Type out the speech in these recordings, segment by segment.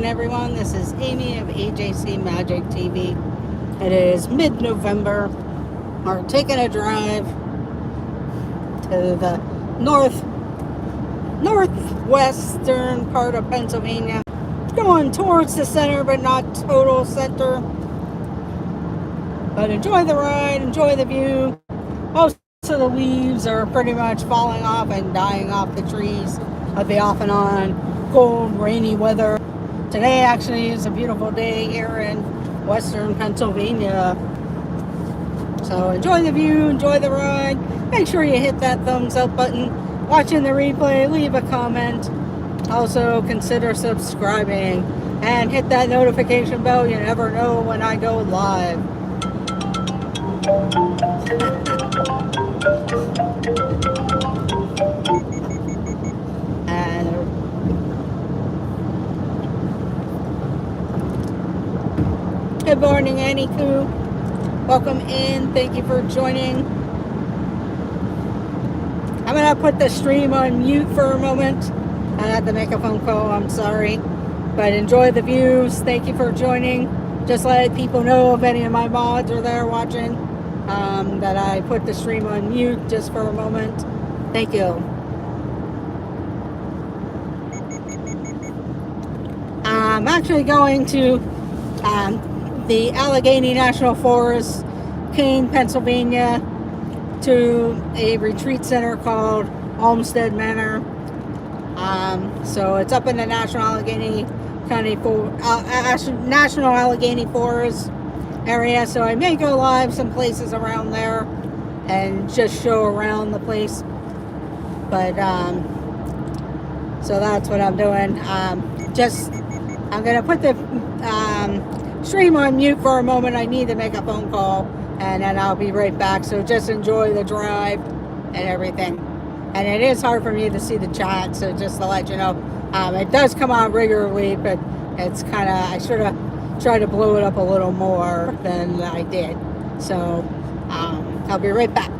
Everyone, this is Amy of AJC Magic TV. It is mid-November. We're taking a drive to the northwestern part of Pennsylvania. Going towards the center, but not total center. But enjoy the ride, enjoy the view. Most of the leaves are pretty much falling off and dying off the trees. I'll be off and on cold, rainy weather. Today actually is a beautiful day here in western Pennsylvania. So enjoy the view, enjoy the ride. Make sure you hit that thumbs up button. Watching the replay, leave a comment. Also consider subscribing and hit that notification bell. You never know when I go live. And good morning, Annie Koo. Welcome in. Thank you for joining. I'm going to put the stream on mute for a moment. I had to make a phone call. I'm sorry. But enjoy the views. Thank you for joining. Just let people know if any of my mods are there watching that I put the stream on mute just for a moment. Thank you. I'm actually going to the Allegheny National Forest, Keene, Pennsylvania, to a retreat center called Olmsted Manor. So it's up in the National Allegheny Forest area. So I may go live some places around there and just show around the place. But so that's what I'm doing. I'm gonna put the stream on mute for a moment. I need to make a phone call, and then I'll be right back. So just enjoy the drive and everything. And it is hard for me to see the chat, so just to let you know, it does come on regularly, but it's kind of, I should have tried to blow it up a little more than I did. So I'll be right back.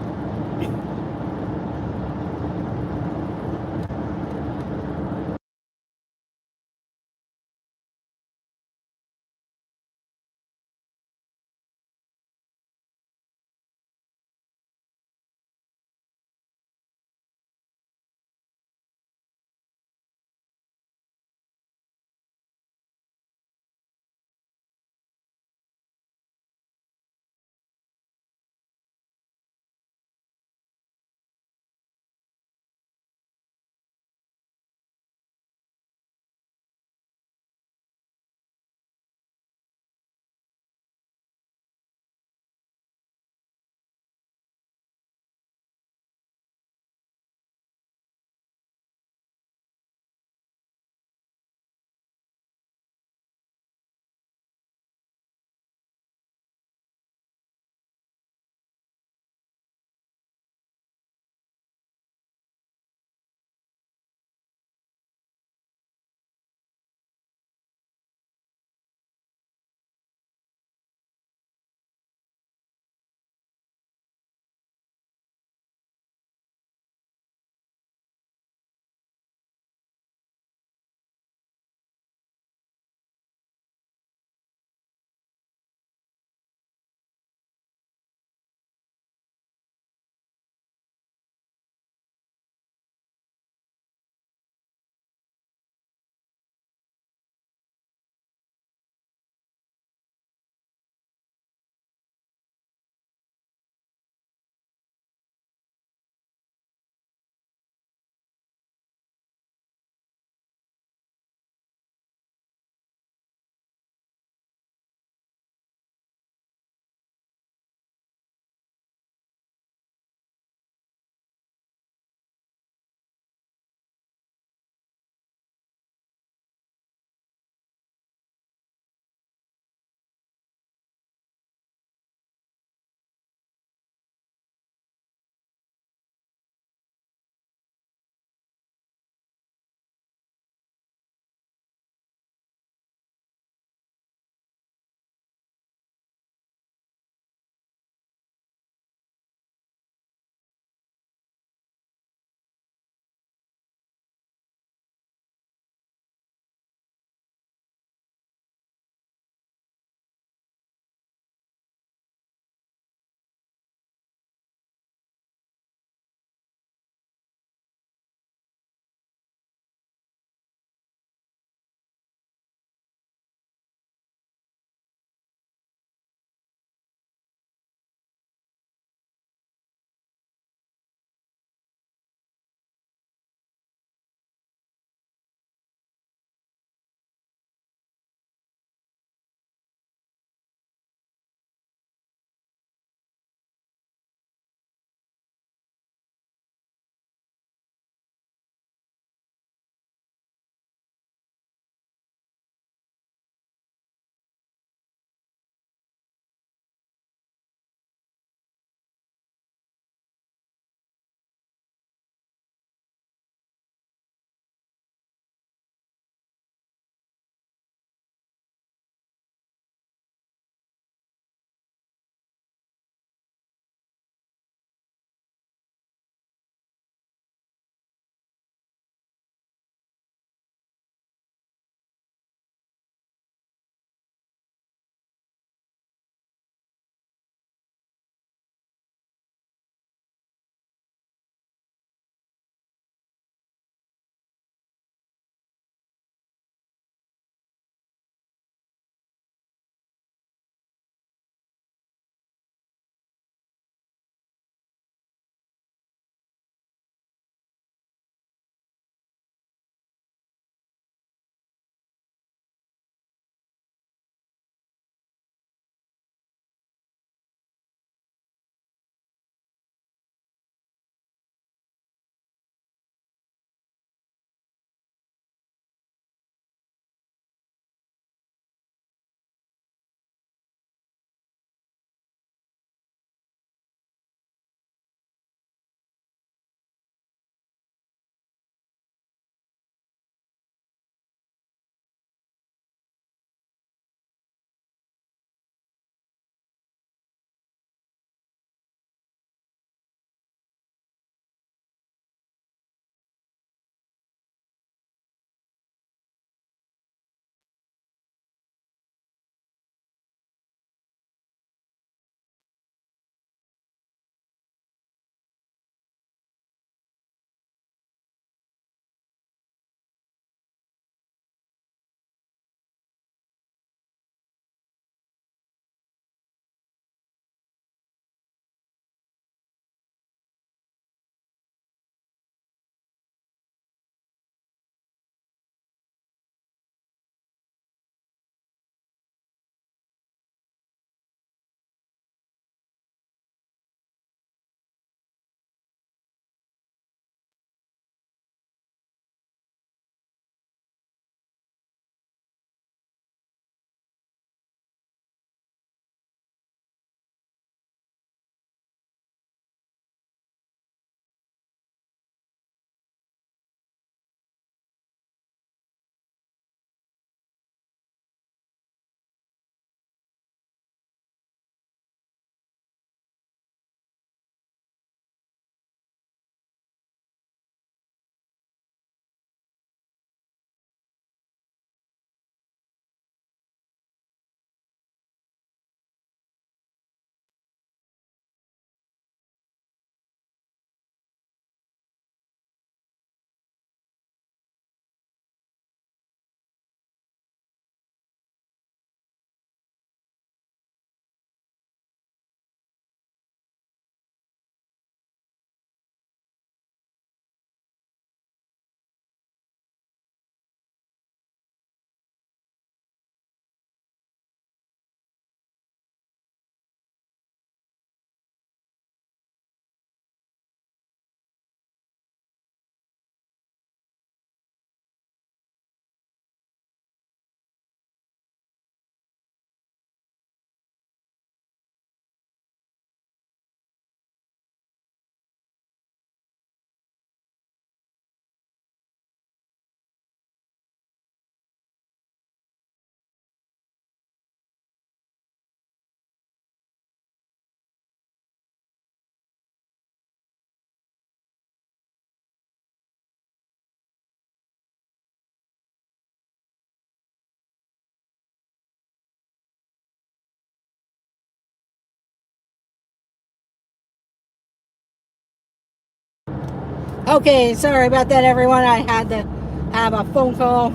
Okay, sorry about that, everyone. I had to have a phone call.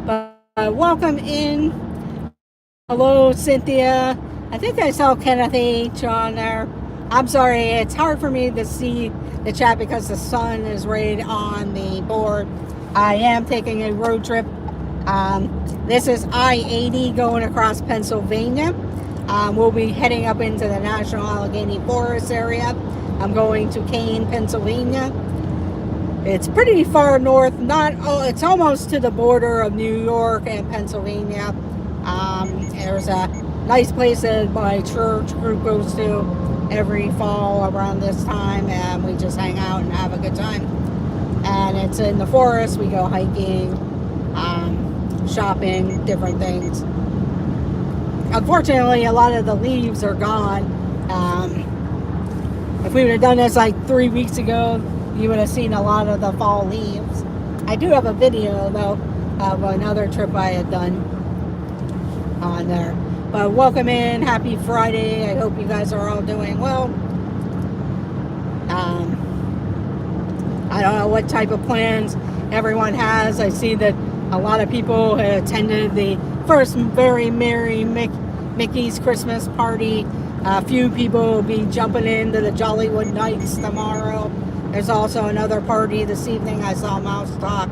But welcome in. Hello, Cynthia. I think I saw Kenneth H on there. I'm sorry, it's hard for me to see the chat because the sun is right on the board. I am taking a road trip. This is I-80 going across Pennsylvania. We'll be heading up into the National Allegheny Forest area. I'm going to Kane, Pennsylvania. It's pretty far north. It's almost to the border of New York and Pennsylvania. There's a nice place that my church group goes to every fall around this time, and we just hang out and have a good time. And it's in the forest. We go hiking, shopping, different things. Unfortunately, a lot of the leaves are gone. If we would have done this like 3 weeks ago, you would have seen a lot of the fall leaves. I do have a video, though, of another trip I had done on there. But welcome in. Happy Friday. I hope you guys are all doing well. I don't know what type of plans everyone has. I see that a lot of people attended the first Very Merry Mickey's Christmas party. A few people will be jumping into the Jollywood Nights tomorrow. There's also another party this evening. I saw Mouse Talk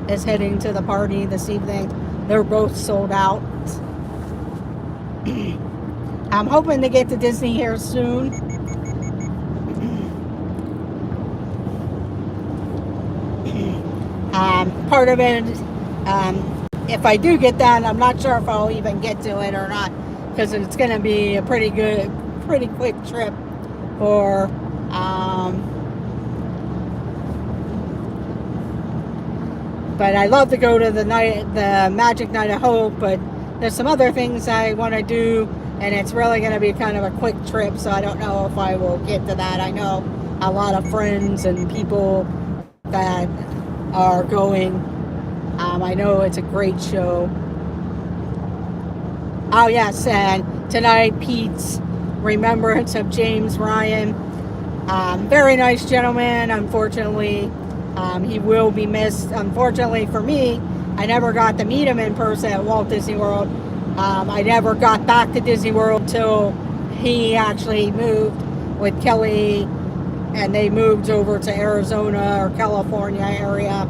is heading to the party this evening. They're both sold out. I'm hoping to get to Disney here soon. Part of it, if I do get that, I'm not sure if I'll even get to it or not, because it's going to be a pretty quick trip for but I love to go to the Magic Night of Hope, but there's some other things I want to do, and it's really going to be kind of a quick trip, so I don't know if I will get to that. I know a lot of friends and people that are going. I know it's a great show. Oh yes, and tonight Pete's remembrance of James Ryan. Very nice gentleman. Unfortunately, he will be missed. Unfortunately for me, I never got to meet him in person at Walt Disney World. I never got back to Disney World till he actually moved with Kelly, and they moved over to Arizona or California area.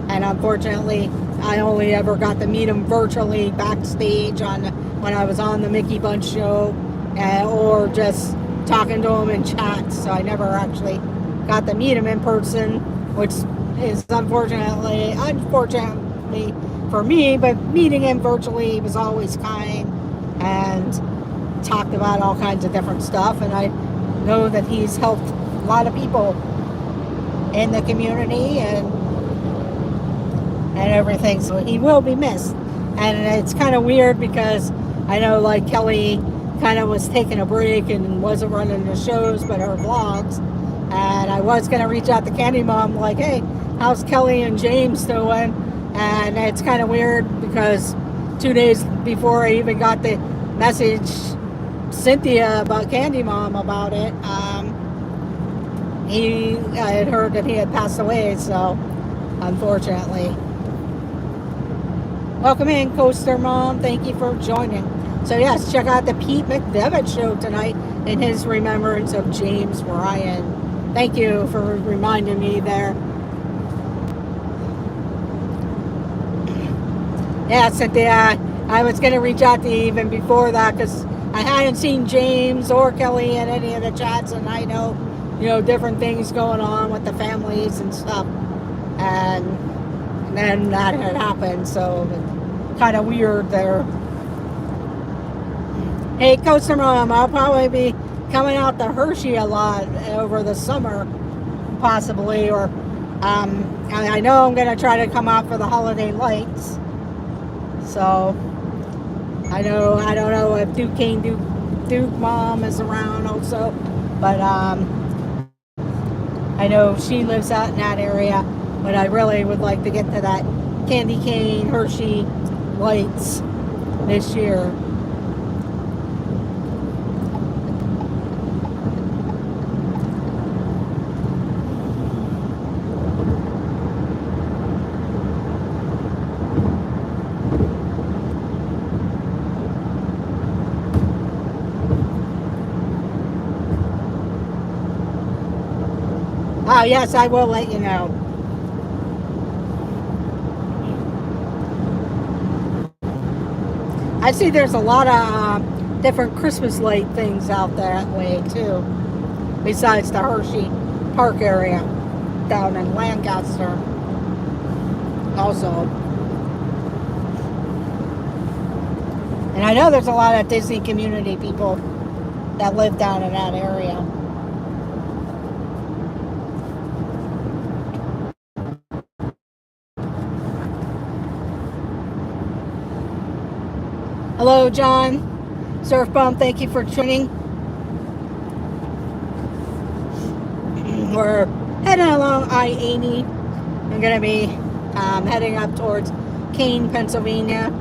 And unfortunately, I only ever got to meet him virtually backstage when I was on the Mickey Bunch show, or just talking to him in chat. So I never actually got to meet him in person, which is unfortunately for me, but meeting him virtually was always kind and talked about all kinds of different stuff. And I know that he's helped a lot of people in the community and everything, so he will be missed. And it's kind of weird because I know like Kelly kind of was taking a break and wasn't running the shows but her vlogs, and I was going to reach out to Candy Mom like, hey, how's Kelly and James doing? And it's kind of weird because 2 days before I even got the message Cynthia about Candy Mom about it, I had heard that he had passed away, so unfortunately. Welcome in, Coaster Mom. Thank you for joining. So yes, check out the Pete McDevitt show tonight in his remembrance of James Ryan. Thank you for reminding me there. Yeah, Cynthia, I was going to reach out to you even before that because I hadn't seen James or Kelly in any of the chats, and I know, different things going on with the families and stuff. And then that had happened, so kind of weird there. Hey, Coaster Mom, I'll probably be coming out to Hershey a lot over the summer, possibly, or I know I'm going to try to come out for the holiday lights. So I don't know if Duke Mom is around also, but I know she lives out in that area. But I really would like to get to that Candy Cane Hershey lights this year. Oh, yes, I will let you know. I see there's a lot of different Christmas light things out there that way, too. Besides the Hershey Park area down in Lancaster. Also. And I know there's a lot of Disney community people that live down in that area. Hello, John. Surf Bump, thank you for joining. We're heading along I-80. I'm going to be heading up towards Kane, Pennsylvania.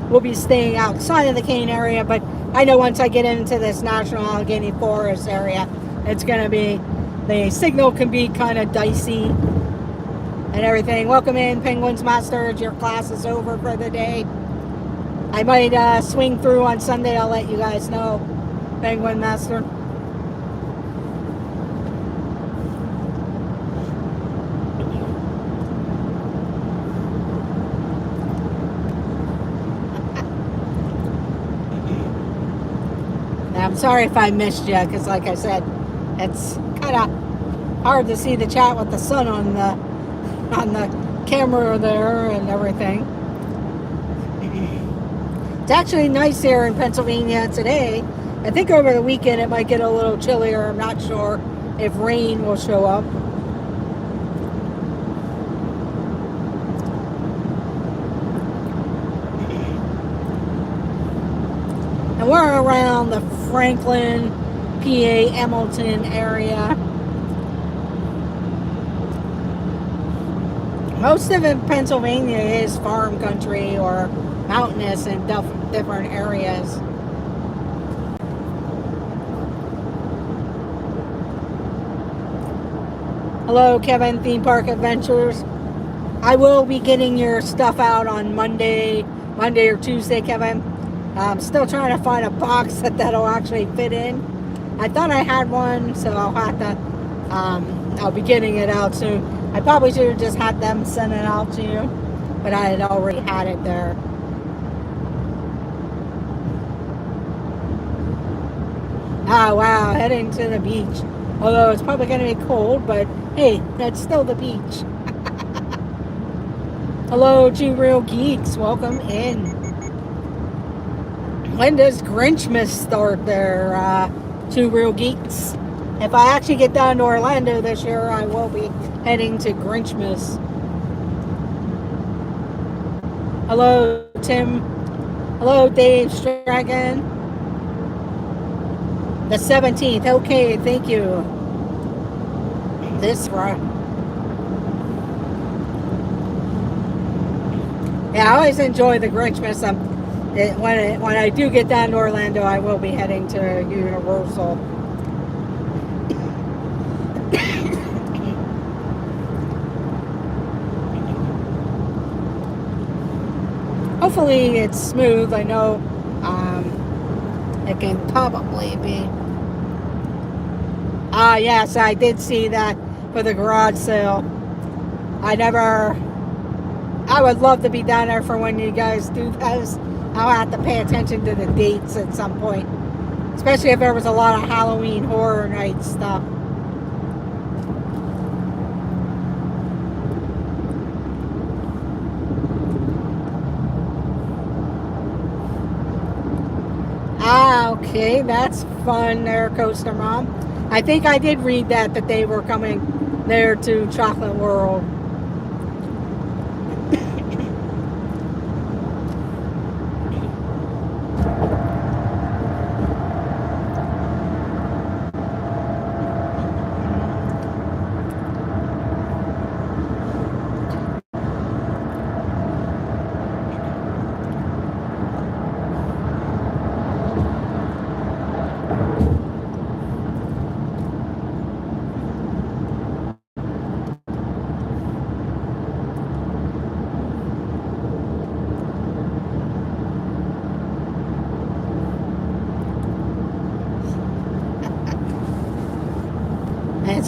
We'll be staying outside of the Kane area, but I know once I get into this National Allegheny Forest area, it's going to be, the signal can be kind of dicey and everything. Welcome in, Penguins Masters. Your class is over for the day. I might swing through on Sunday. I'll let you guys know, Penguin Master. I'm sorry if I missed you, because like I said, it's kind of hard to see the chat with the sun on the camera there and everything. It's actually nice here in Pennsylvania today. I think over the weekend it might get a little chillier. I'm not sure if rain will show up. And we're around the Franklin, PA, Hamilton area. Most of it, Pennsylvania is farm country or mountainous in different areas. Hello, Kevin, Theme Park Adventures. I will be getting your stuff out on Monday or Tuesday, Kevin. I'm still trying to find a box that'll actually fit in. I thought I had one, so I'll have to, I'll be getting it out soon. I probably should have just had them send it out to you, but I had already had it there. Oh, wow, heading to the beach. Although it's probably going to be cold, but hey, that's still the beach. Hello, Two Real Geeks. Welcome in. When does Grinchmas start there, Two Real Geeks? If I actually get down to Orlando this year, I will be heading to Grinchmas. Hello, Tim. Hello, Dave Stragan. The 17th. Okay, thank you. This right. Yeah, I always enjoy the Grinchmas. When I do get down to Orlando, I will be heading to Universal. Hopefully it's smooth. I know it can probably be. Yes, I did see that for the garage sale. I would love to be down there for when you guys do those. I'll have to pay attention to the dates at some point. Especially if there was a lot of Halloween Horror Night stuff. Okay, that's fun there, Coaster Mom. I think I did read that they were coming there to Chocolate World.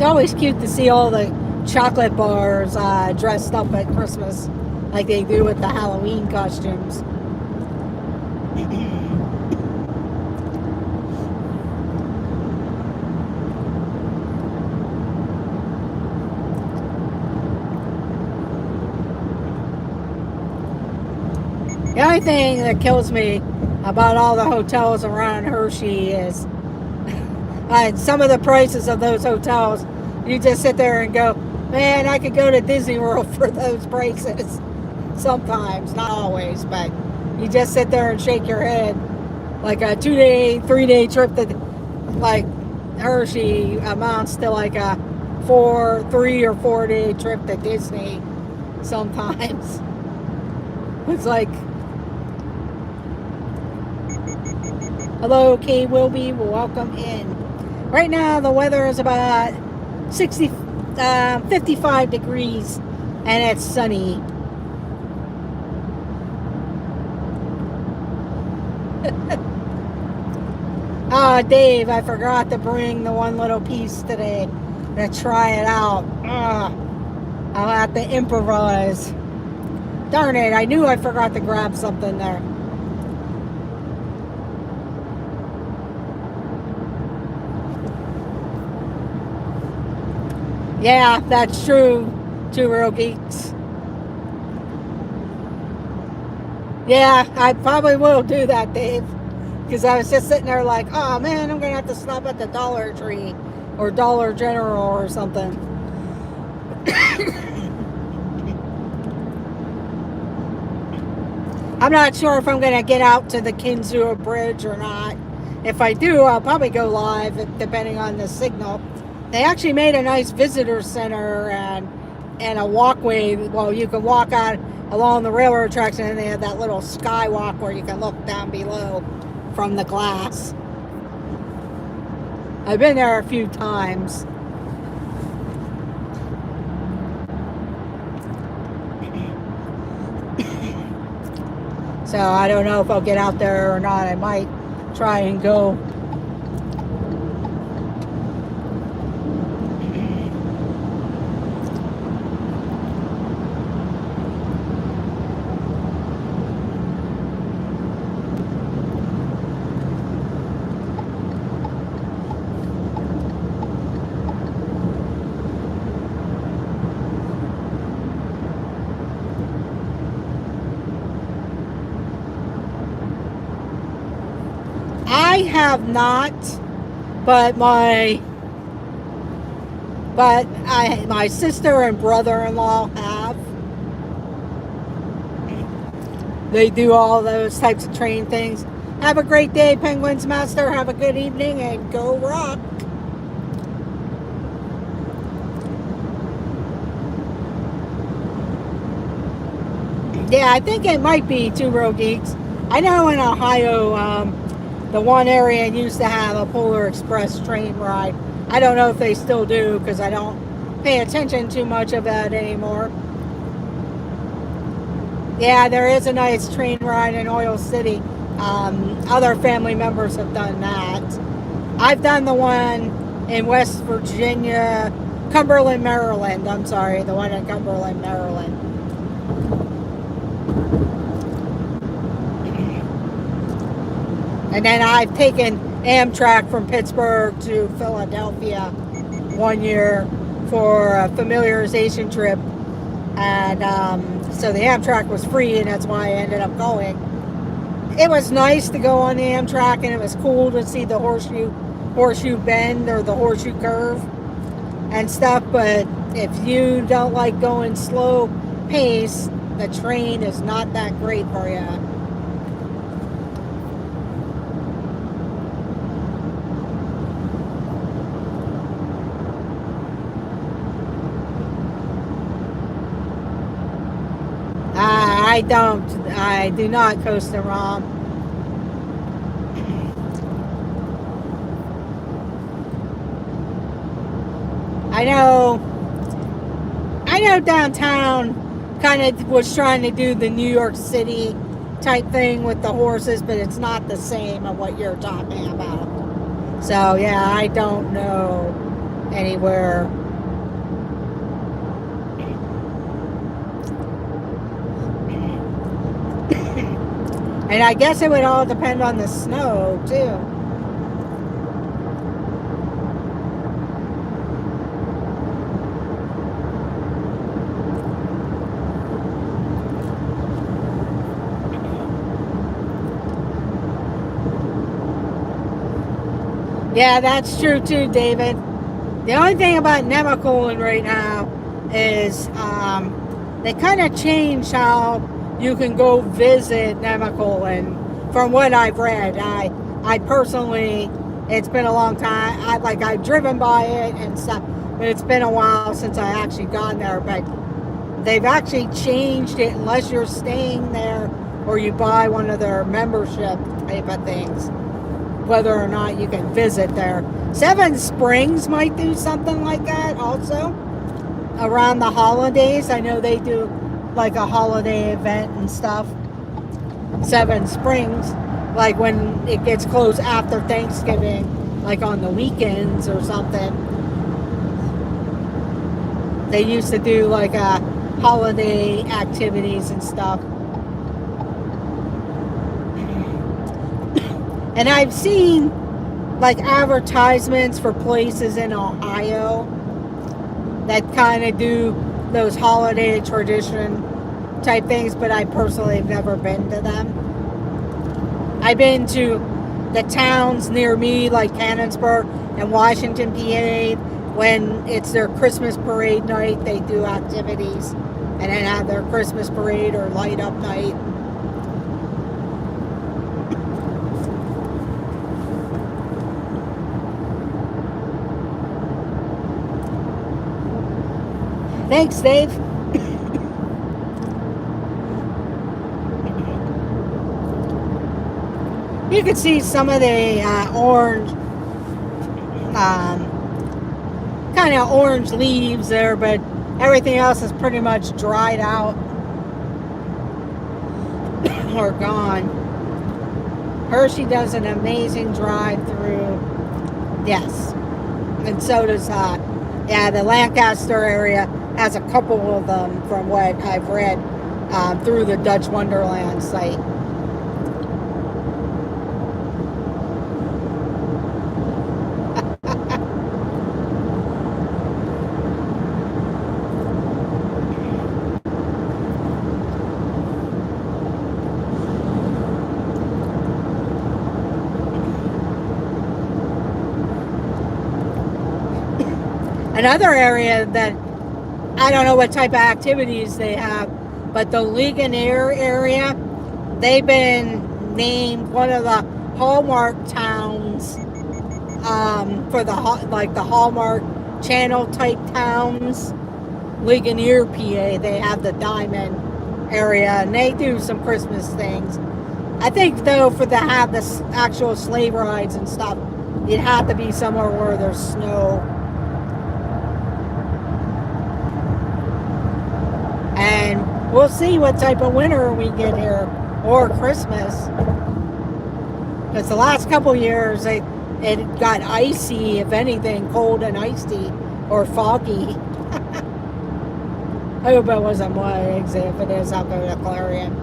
It's always cute to see all the chocolate bars dressed up at Christmas like they do with the Halloween costumes. The only thing that kills me about all the hotels around Hershey is some of the prices of those hotels. You just sit there and go, man, I could go to Disney World for those prices. Sometimes, not always, but you just sit there and shake your head. Like a 2-day, 3-day trip to like Hershey amounts to like a 3 or 4 day trip to Disney sometimes. It's like, hello, Kay Wilby, welcome in. Right now, the weather is about 55 degrees, and it's sunny. Dave, I forgot to bring the one little piece today to try it out. I'll have to improvise. Darn it, I knew I forgot to grab something there. Yeah, that's true, Two Real Geeks. Yeah, I probably will do that, Dave. Because I was just sitting there like, oh man, I'm going to have to stop at the Dollar Tree or Dollar General or something. I'm not sure if I'm going to get out to the Kinzua Bridge or not. If I do, I'll probably go live depending on the signal. They actually made a nice visitor center and a walkway. Well, you can walk out along the railroad tracks, and then they have that little skywalk where you can look down below from the glass. I've been there a few times. So I don't know if I'll get out there or not. I might try and go. I have not, but my sister and brother-in-law have. They do all those types of train things. Have a great day, Penguins Master. Have a good evening and go rock. Yeah, I think it might be Two Real Geeks. I know in Ohio, the one area used to have a Polar Express train ride. I don't know if they still do because I don't pay attention too much of that anymore. Yeah, there is a nice train ride in Oil City. Other family members have done that. I've done the one in West Virginia, Cumberland, Maryland. I'm sorry, the one in Cumberland, Maryland. And then I've taken Amtrak from Pittsburgh to Philadelphia one year for a familiarization trip. And so the Amtrak was free, and that's why I ended up going. It was nice to go on the Amtrak, and it was cool to see the horseshoe bend or the horseshoe curve and stuff. But if you don't like going slow pace, the train is not that great for you. I do not coast to ROM. I know downtown kind of was trying to do the New York City type thing with the horses, but it's not the same of what you're talking about. So yeah, I don't know anywhere. And I guess it would all depend on the snow too. Yeah, that's true too, David. The only thing about Nemacolin right now is they kind of changed how you can go visit Nemacolin. From what I've read, I personally, it's been a long time. I've driven by it and stuff, but it's been a while since I actually gone there. But they've actually changed it unless you're staying there or you buy one of their membership type of things, whether or not you can visit there. Seven Springs might do something like that also around the holidays. I know they do like a holiday event and stuff. Seven Springs, like when it gets close after Thanksgiving, like on the weekends or something. They used to do like holiday activities and stuff. And I've seen like advertisements for places in Ohio that kind of do those holiday tradition type things, but I personally have never been to them. I've been to the towns near me, like Cannonsburg and Washington, PA. When it's their Christmas parade night, they do activities and then have their Christmas parade or light up night. Thanks, Dave. You can see some of the orange, kind of orange leaves there, but everything else is pretty much dried out or gone. Hershey does an amazing drive-through. Yes. And so does, the Lancaster area has a couple of them from what I've read through the Dutch Wonderland site. Another area that I don't know what type of activities they have, but the Ligonier area, they've been named one of the Hallmark towns for the Hallmark Channel type towns. Ligonier, PA, they have the Diamond area, and they do some Christmas things. I think though, for to have the actual sleigh rides and stuff, you'd have to be somewhere where there's snow. And we'll see what type of winter we get here, or Christmas. Because the last couple years, it got icy, if anything, cold and icy, or foggy. I hope it wasn't my exit. If it is, I'll go to Clarion.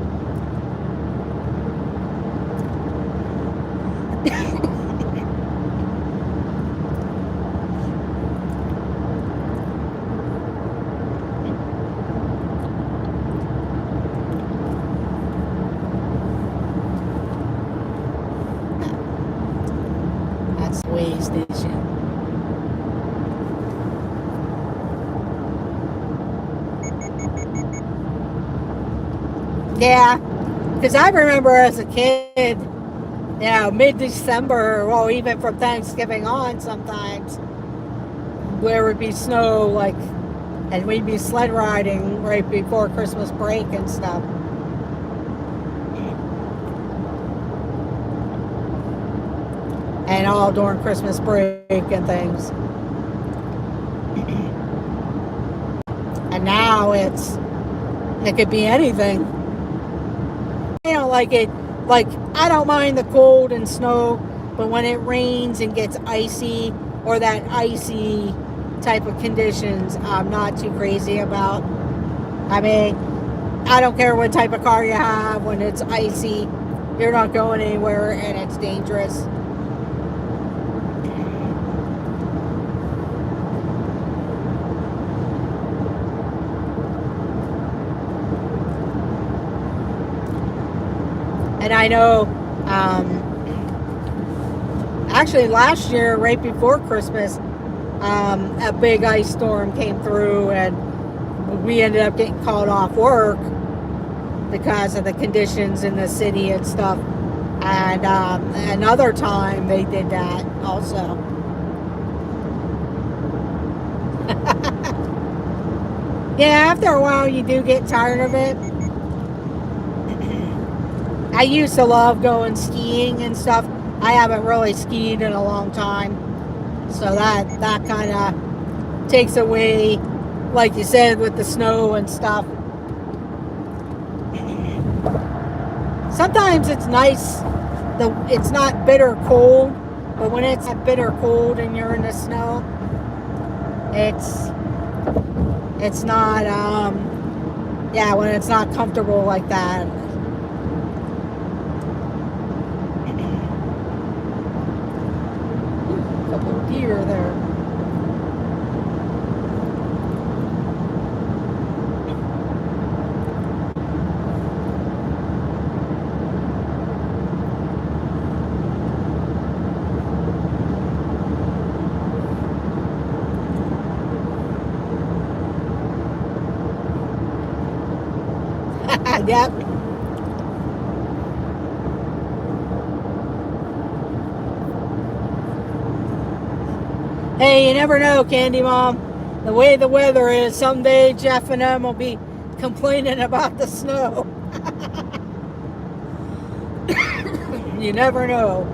Way station. Yeah, because I remember as a kid, mid-December, well, even from Thanksgiving on sometimes, where it would be snow, and we'd be sled riding right before Christmas break and stuff. And all during Christmas break and things. And now it could be anything. I don't like it. I don't mind the cold and snow, but when it rains and gets icy, or that icy type of conditions I'm not too crazy about. I mean, I don't care what type of car you have. When it's icy, you're not going anywhere and it's dangerous. And I know, actually last year, right before Christmas, a big ice storm came through and we ended up getting called off work because of the conditions in the city and stuff. And another time they did that also. Yeah, after a while you do get tired of it. I used to love going skiing and stuff. I haven't really skied in a long time. So that kind of takes away, like you said, with the snow and stuff. Sometimes it's nice, it's not bitter cold, but when it's bitter cold and you're in the snow, it's not, yeah, when it's not comfortable like that. A couple of deer there. Yep. Hey, you never know, Candy Mom. The way the weather is, someday Jeff and them will be complaining about the snow. You never know.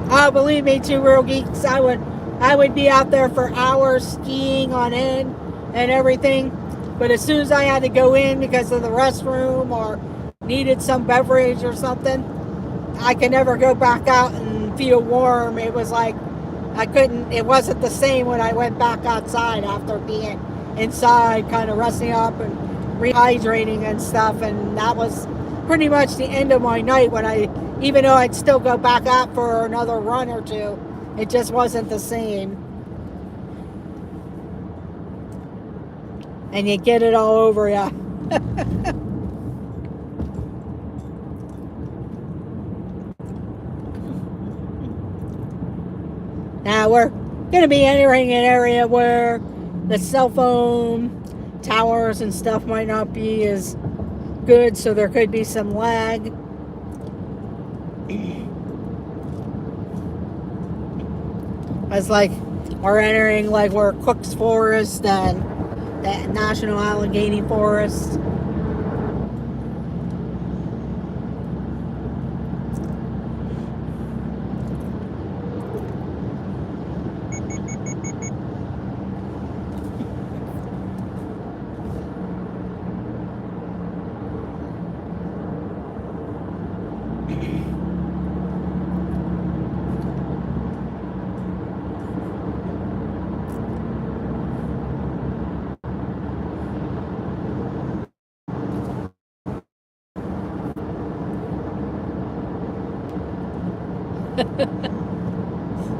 Oh, believe me, Two Real Geeks, I would be out there for hours skiing on end and everything. But as soon as I had to go in because of the restroom or needed some beverage or something, I could never go back out and feel warm. It was like it wasn't the same when I went back outside after being inside, kind of resting up and rehydrating and stuff. And that was pretty much the end of my night even though I'd still go back out for another run or two, it just wasn't the same. And you get it all over you. Now we're going to be entering an area where the cell phone towers and stuff might not be as good, so there could be some lag. It's like we're entering like where Cook's Forest and the National Allegheny Forest.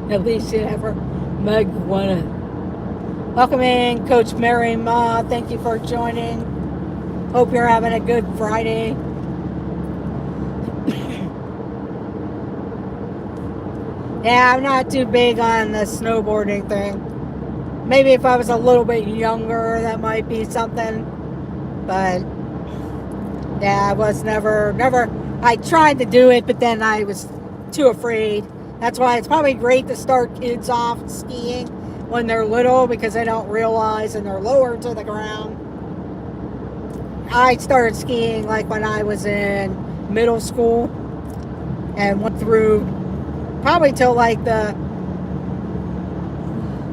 At least you never mug one. Welcome in, Coach Mary Ma. Thank you for joining. Hope you're having a good Friday. Yeah, I'm not too big on the snowboarding thing. Maybe if I was a little bit younger, that might be something. But yeah, I was never. I tried to do it, but then I was too afraid. That's why it's probably great to start kids off skiing when they're little, because they don't realize and they're lower to the ground. I started skiing like when I was in middle school and went through probably till like the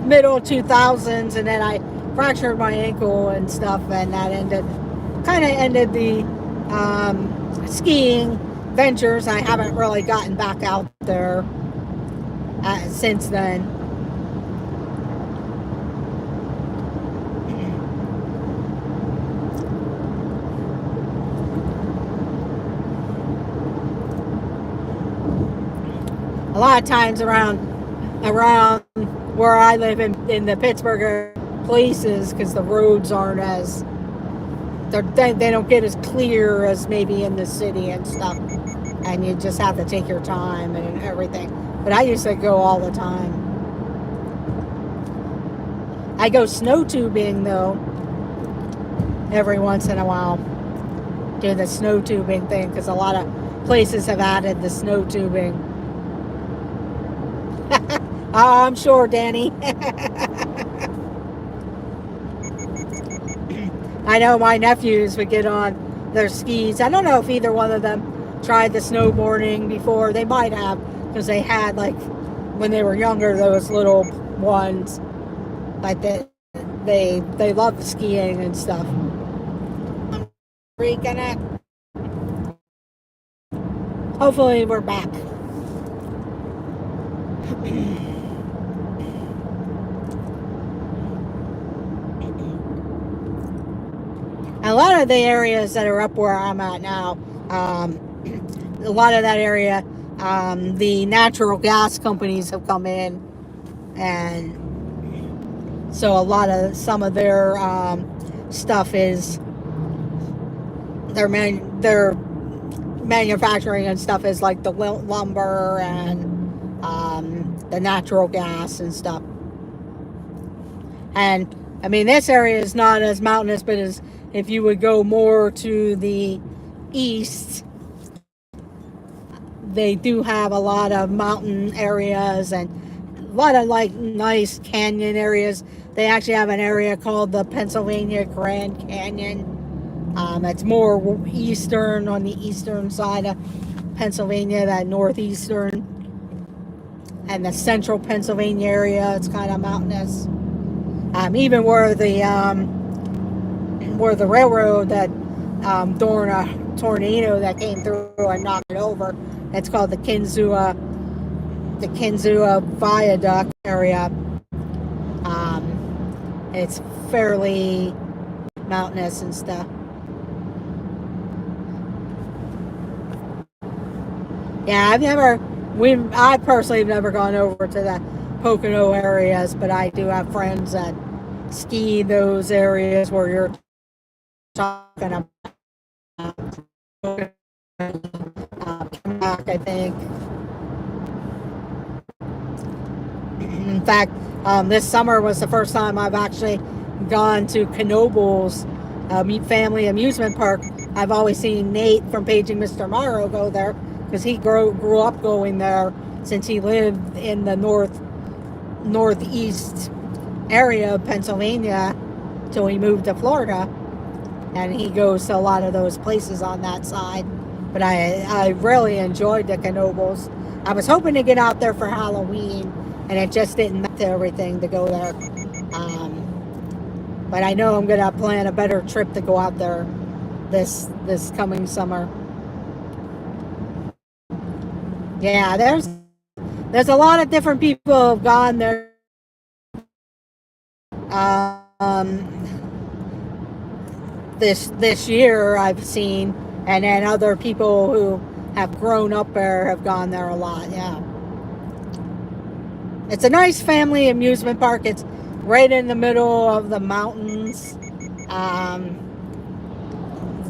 middle 2000s, and then I fractured my ankle and stuff, and that kind of ended the skiing ventures. I haven't really gotten back out there. since then. A lot of times around where I live in the Pittsburgh places, because the roads aren't as they don't get as clear as maybe in the city and stuff, and you just have to take your time and everything. But I used to go all the time. I go snow tubing though every once in a while, do the snow tubing thing, because a lot of places have added the snow tubing. Oh, I'm sure, Danny. I know my nephews would get on their skis. I don't know if either one of them tried the snowboarding before. They might have, because they had, like, when they were younger, those little ones. But they love skiing and stuff. I'm reconnect. Hopefully we're back. A lot of the areas that are up where I'm at now, a lot of that area, the natural gas companies have come in, and so some of their stuff is their manufacturing and stuff is like the lumber and the natural gas and stuff. And I mean, this area is not as mountainous, but as if you would go more to the east, they do have a lot of mountain areas and a lot of like nice canyon areas. They actually have an area called the Pennsylvania Grand Canyon. It's more eastern, on the eastern side of Pennsylvania, that northeastern. And the central Pennsylvania area, it's kind of mountainous. Even where the railroad that during a tornado that came through and knocked it over, it's called the Kinzua Viaduct area. It's fairly mountainous and stuff. Yeah, I personally have never gone over to the Pocono areas, but I do have friends that ski those areas where you're talking about. I think. In fact, this summer was the first time I've actually gone to Knoebels Family Amusement Park. I've always seen Nate from Paging Mr. Morrow go there, because he grew up going there since he lived in the northeast area of Pennsylvania till he moved to Florida, and he goes to a lot of those places on that side. But I really enjoyed the Knoebels. I was hoping to get out there for Halloween, and it just didn't match everything to go there. But I know I'm gonna plan a better trip to go out there this coming summer. Yeah, there's a lot of different people who have gone there. This year I've seen, and then other people who have grown up there have gone there a lot. Yeah, it's a nice family amusement park. It's right in the middle of the mountains. A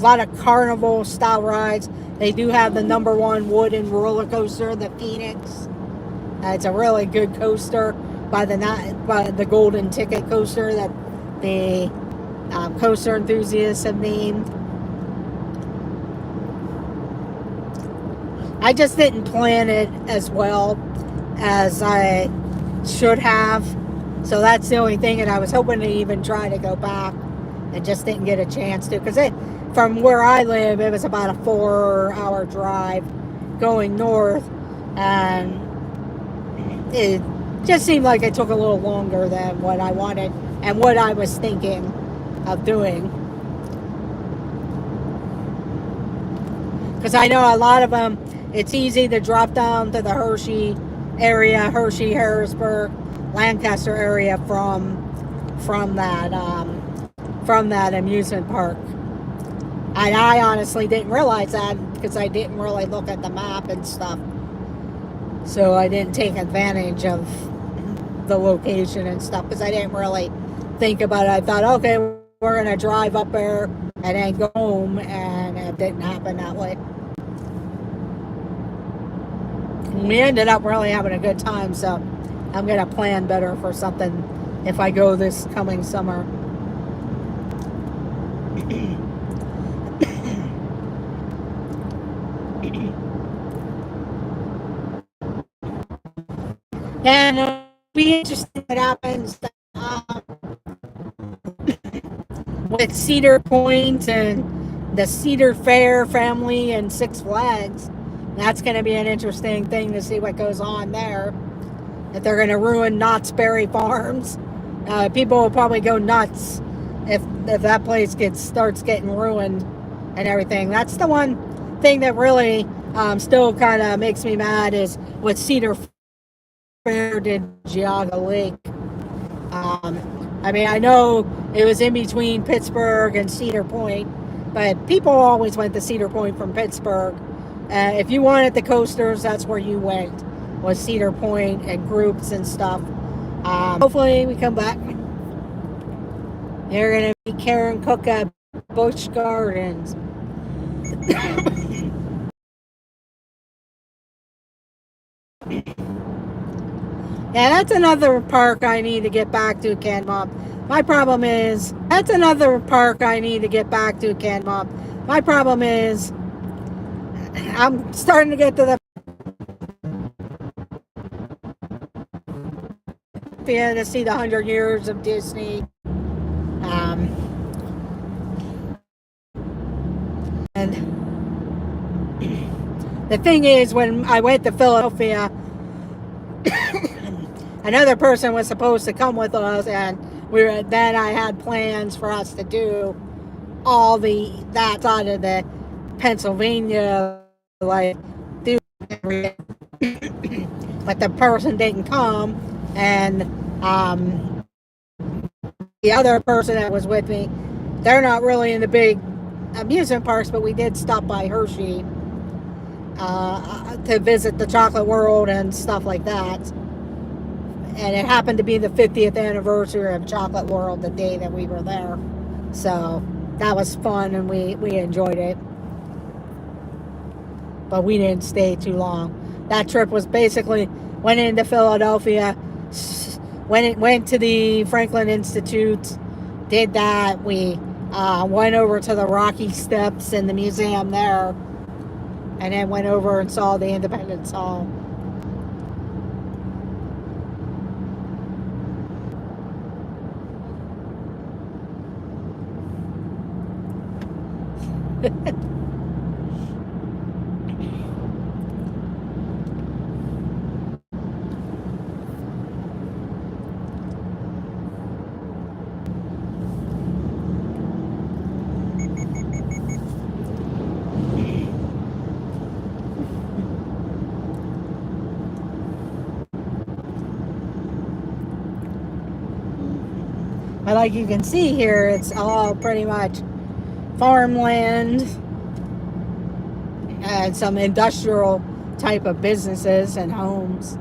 lot of carnival style rides. They do have the #1 wooden roller coaster, the Phoenix. It's a really good coaster by the Golden Ticket coaster that the coaster enthusiasts have named. I just didn't plan it as well as I should have. So that's the only thing, and I was hoping to even try to go back and just didn't get a chance to, because from where I live, it was about a 4-hour drive going north, and it just seemed like it took a little longer than what I wanted and what I was thinking of doing. Because I know a lot of them, it's easy to drop down to the Hershey area, Hershey, Harrisburg, Lancaster area from that amusement park. And I honestly didn't realize that because I didn't really look at the map and stuff. So I didn't take advantage of the location and stuff because I didn't really think about it. I thought, okay, we're going to drive up there and then go home, and it didn't happen that way. We ended up really having a good time, so I'm going to plan better for something if I go this coming summer. And it'll be interesting what happens with Cedar Point and the Cedar Fair family and Six Flags. That's going to be an interesting thing to see what goes on there. If they're going to ruin Knott's Berry Farms, people will probably go nuts if that place starts getting ruined and everything. That's the one thing that really still kind of makes me mad is what Cedar Fair did Geauga Lake. I mean, I know it was in between Pittsburgh and Cedar Point, but people always went to Cedar Point from Pittsburgh. If you wanted the coasters, that's where you went, was Cedar Point and groups and stuff. Hopefully we come back. You're going to be Karen Cook at Busch Gardens. Yeah, that's another park I need to get back to, Ken Mom. My problem is, that's another park I need to get back to, Ken Mom. My problem is, I'm starting to get to the to see the 100 years of Disney. And the thing is, when I went to Philadelphia, another person was supposed to come with us, and then I had plans for us to do all that side of the Pennsylvania, like do area. But the person didn't come, and the other person that was with me, they're not really in the big amusement parks, but we did stop by Hershey to visit the Chocolate World and stuff like that. And it happened to be the 50th anniversary of Chocolate World the day that we were there. So that was fun, and we enjoyed it. But we didn't stay too long. That trip was basically, went into Philadelphia, went to the Franklin Institute, did that. We went over to the Rocky Steps in the museum there, and then went over and saw the Independence Hall. But like you can see here, it's all pretty much farmland and some industrial type of businesses and homes.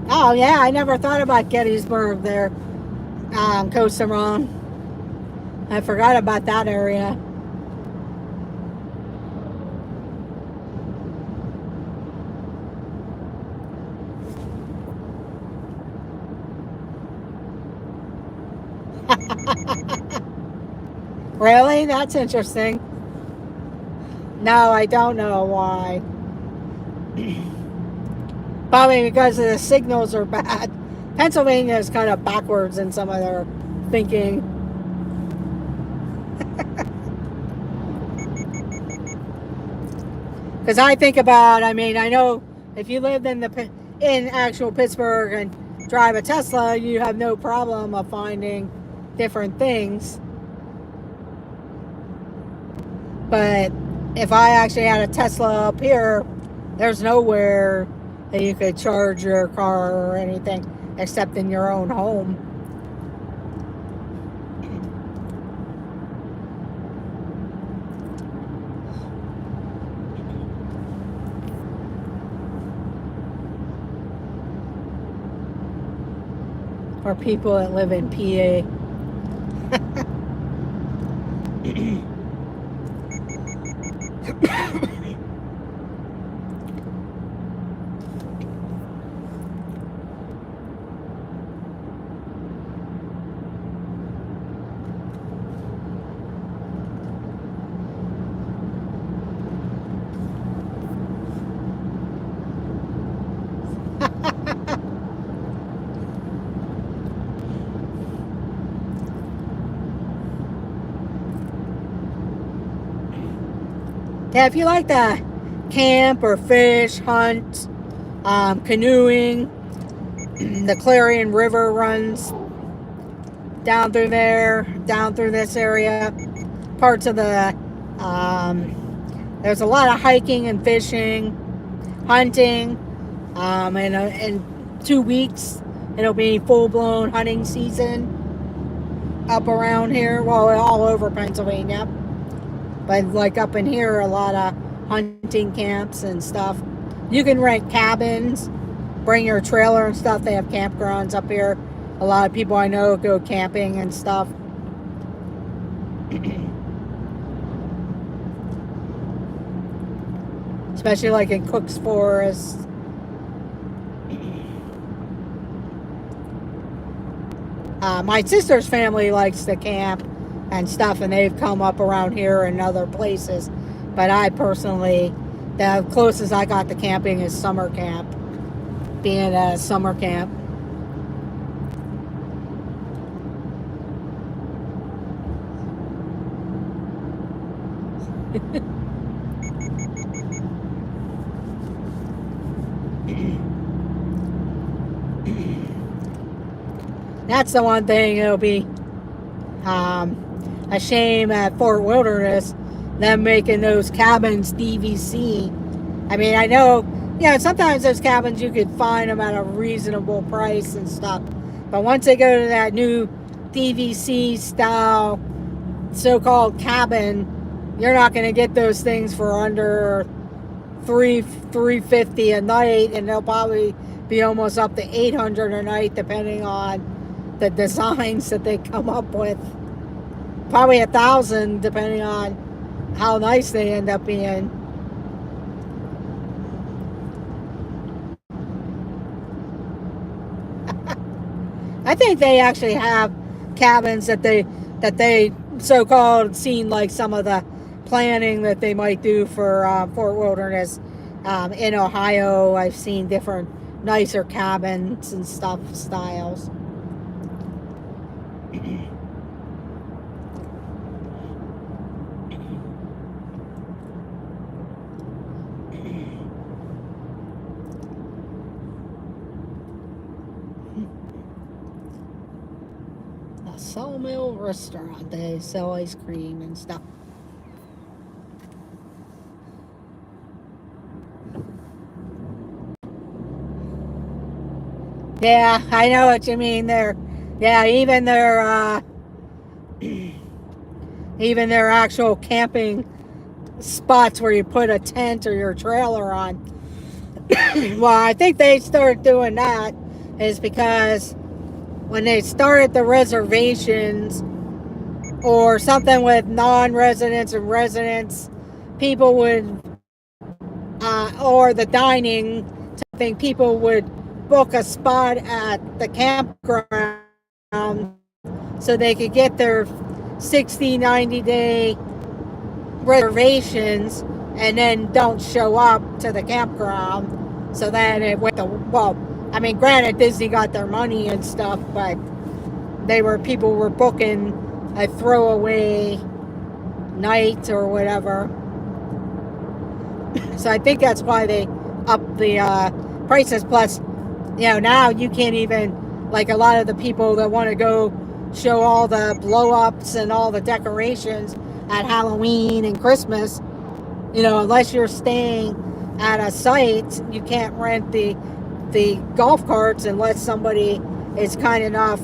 Oh yeah, I never thought about Gettysburg there, Kosaron. I forgot about that area. Really? That's interesting. No, I don't know why. Probably because the signals are bad. Pennsylvania is kind of backwards in some of their thinking. Because I think about, I mean, I know if you lived in actual Pittsburgh and drive a Tesla, you have no problem of finding different things. But if I actually had a Tesla up here, there's nowhere that you could charge your car or anything except in your own home. Or people that live in PA. Yeah, if you like to camp or fish, hunt, canoeing, the Clarion River runs down through there, down through this area. Parts of the, there's a lot of hiking and fishing, hunting, and in 2 weeks, it'll be full-blown hunting season up around here, well, all over Pennsylvania. But like up in here, a lot of hunting camps and stuff. You can rent cabins, bring your trailer and stuff. They have campgrounds up here. A lot of people I know go camping and stuff. Especially like in Cook's Forest. My sister's family likes to camp and stuff, and they've come up around here and other places. But I personally, the closest I got to camping is summer camp, being a summer camp. That's the one thing. It'll be a shame at Fort Wilderness, them making those cabins DVC. I mean, I know, sometimes those cabins you could find them at a reasonable price and stuff. But once they go to that new DVC style so-called cabin, you're not going to get those things for under $350 a night, and they'll probably be almost up to $800 a night, depending on the designs that they come up with. Probably $1,000, depending on how nice they end up being. I think they actually have cabins that they so-called seen, like some of the planning that they might do for Fort Wilderness. In Ohio, I've seen different nicer cabins and stuff, styles. A Sawmill restaurant. They sell ice cream and stuff. Yeah, I know what you mean there. Yeah, even their actual camping spots where you put a tent or your trailer on. Well, I think they started doing that is because when they started the reservations or something with non-residents and residents, people would, or the dining, I think people would book a spot at the campground so they could get their 60, 90-day reservations and then don't show up to the campground. So then it went to, well, I mean, granted, Disney got their money and stuff, but people were booking a throwaway night or whatever. So I think that's why they upped the prices. Plus, You know, now you can't even, like a lot of the people that want to go show all the blow ups and all the decorations at Halloween and Christmas, you know, unless you're staying at a site, you can't rent the golf carts unless somebody is kind enough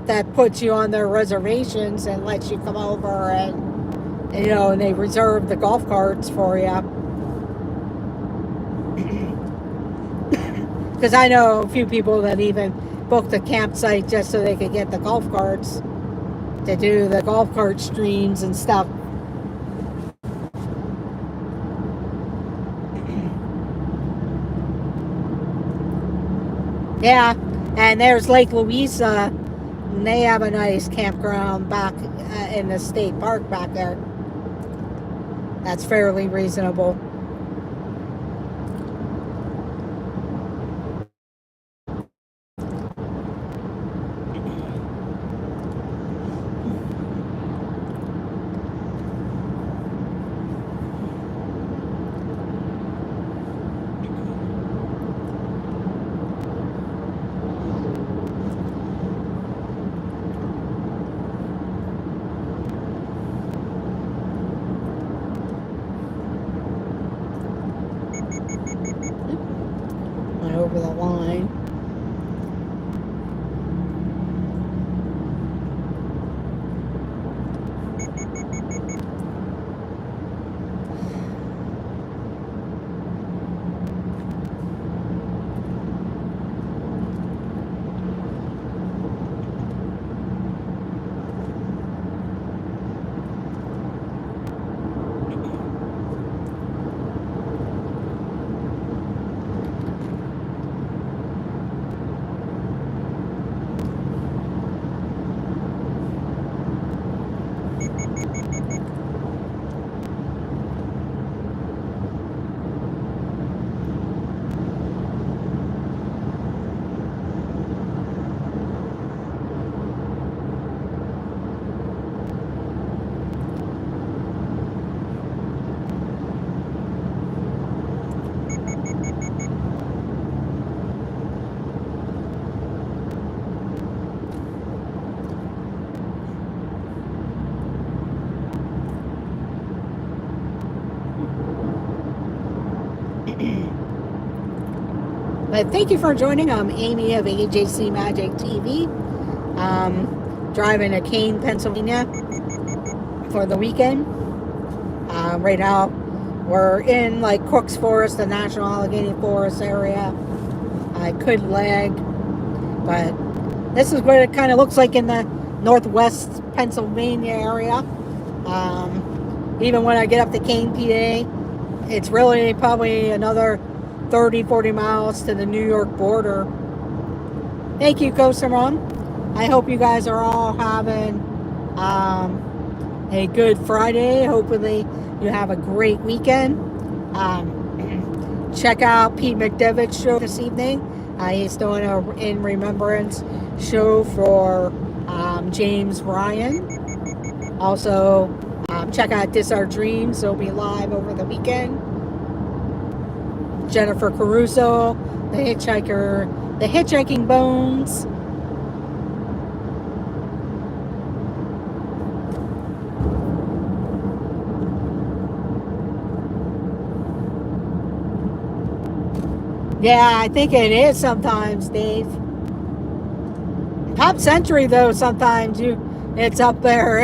that puts you on their reservations and lets you come over and you know, and they reserve the golf carts for you. Because I know a few people that even booked the campsite just so they could get the golf carts to do the golf cart streams and stuff. Yeah, and there's Lake Louisa, and they have a nice campground back in the state park back there. That's fairly reasonable. Over the line. But thank you for joining. I'm Amy of AJC Magic TV. Driving to Kane, Pennsylvania for the weekend. Right now, we're in like Crooks Forest, the National Allegheny Forest area. I could lag, but this is what it kind of looks like in the northwest Pennsylvania area. Even when I get up to Kane, PA, it's really probably another 30-40 miles to the New York border. Thank you, Kosaron. I hope you guys are all having a good Friday. Hopefully you have a great weekend. Check out Pete McDevitt's show this evening. He's doing a In Remembrance show for James Ryan. Also, check out This Our Dreams. They'll be live over the weekend. Jennifer Caruso, The Hitchhiking Bones. Yeah, I think it is sometimes, Dave. Pop Century, though, sometimes it's up there.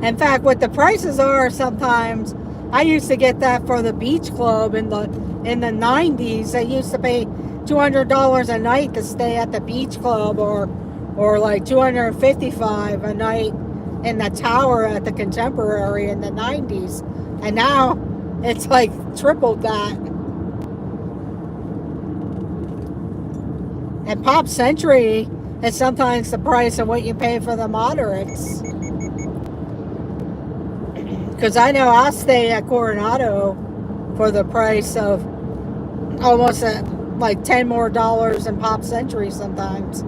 In fact, what the prices are sometimes, I used to get that for the beach club in the 90s. I used to pay $200 a night to stay at the beach club, or like $255 a night in the tower at the Contemporary in the 90s. And now it's like tripled that. And Pop Century is sometimes the price of what you pay for the moderates. Because I know I'll stay at Coronado for the price of almost like $10 more in Pop Century sometimes.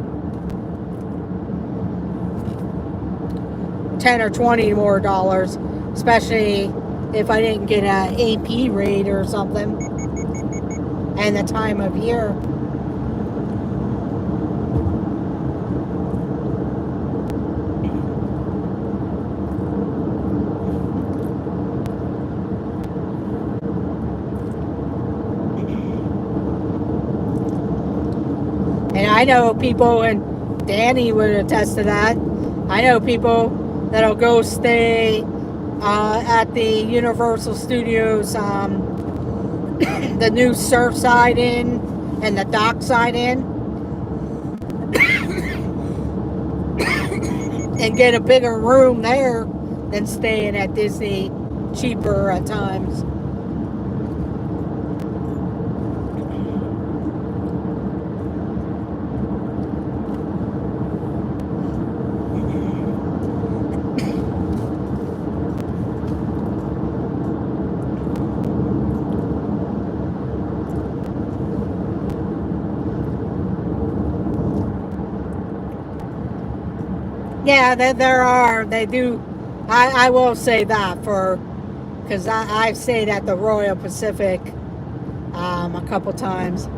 10 or 20 more dollars, especially if I didn't get an AP rate or something, and the time of year. And I know people, and Danny would attest to that. I know people that'll go stay at the Universal Studios, the new Surfside Inn and the Dockside Inn, and get a bigger room there than staying at Disney, cheaper at times. Yeah, there are. They do. I will say that because I've stayed at the Royal Pacific a couple times.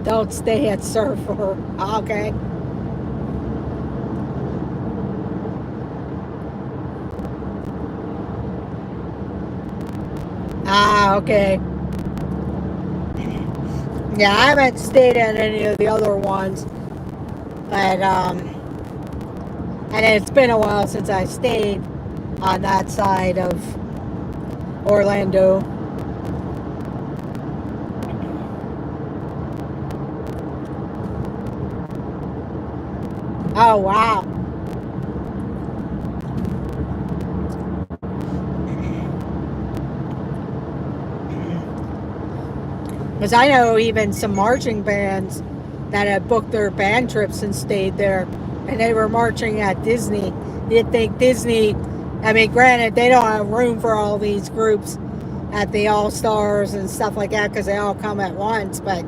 Don't stay at Surfer. Okay. Ah, okay. Yeah, I haven't stayed at any of the other ones, but and it's been a while since I stayed on that side of Orlando. Oh, wow. Because I know even some marching bands that had booked their band trips and stayed there, and they were marching at Disney. You'd think Disney, I mean, granted, they don't have room for all these groups at the All-Stars and stuff like that because they all come at once, but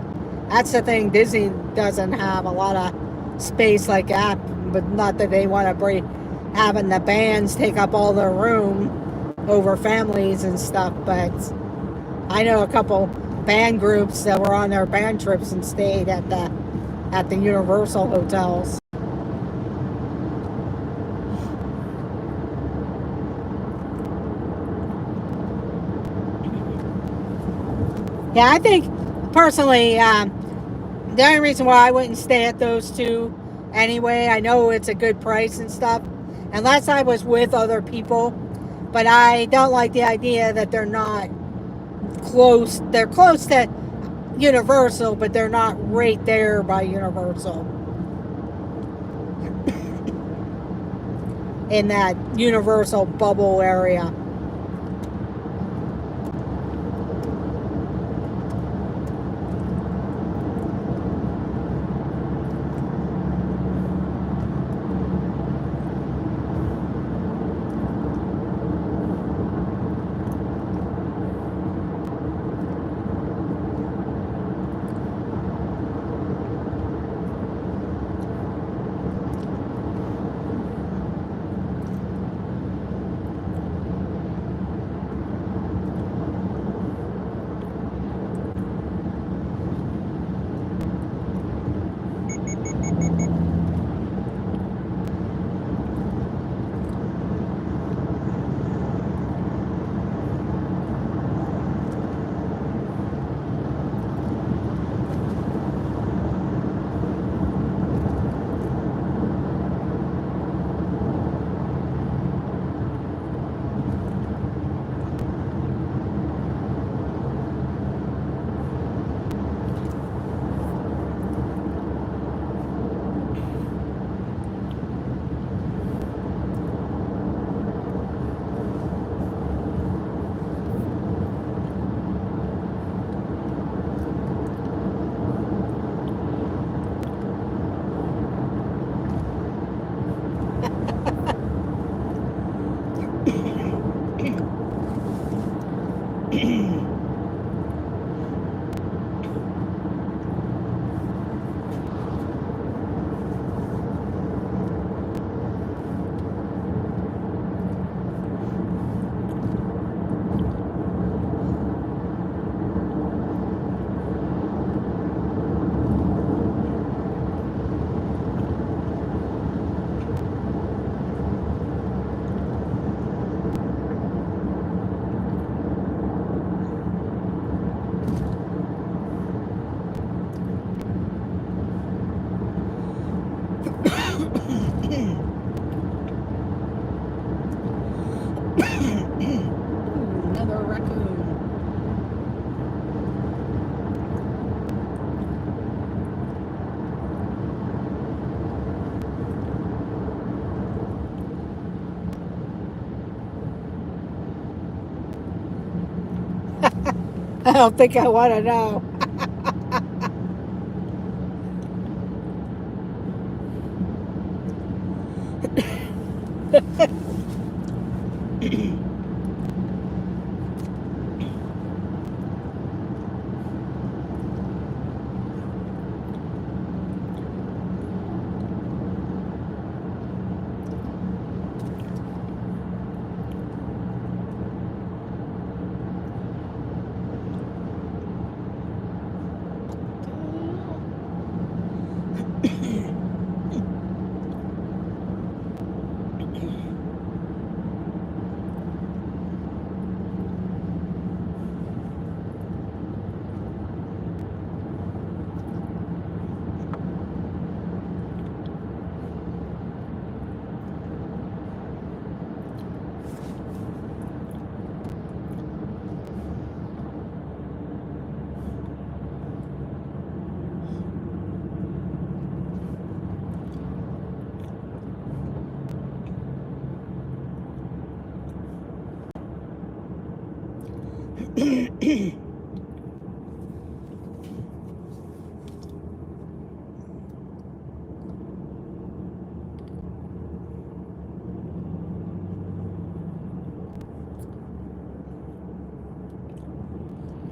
that's the thing, Disney doesn't have a lot of space like that, but not that they want to break having the bands take up all their room over families and stuff, but I know a couple band groups that were on their band trips and stayed at the Universal hotels. Yeah, I think personally, the only reason why I wouldn't stay at those two anyway, I know it's a good price and stuff, unless I was with other people, but I don't like the idea that they're not close. They're close to Universal, but they're not right there by Universal. In that Universal bubble area. I don't think I want to know.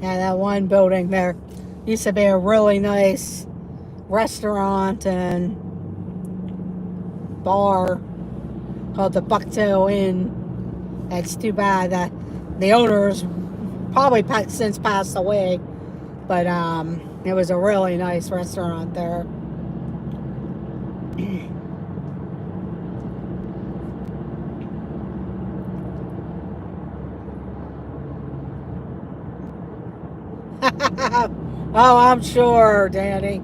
Yeah, that one building there used to be a really nice restaurant and bar called the Bucktail Inn. It's too bad that the owners probably since passed away, but it was a really nice restaurant there. Oh, I'm sure, Danny.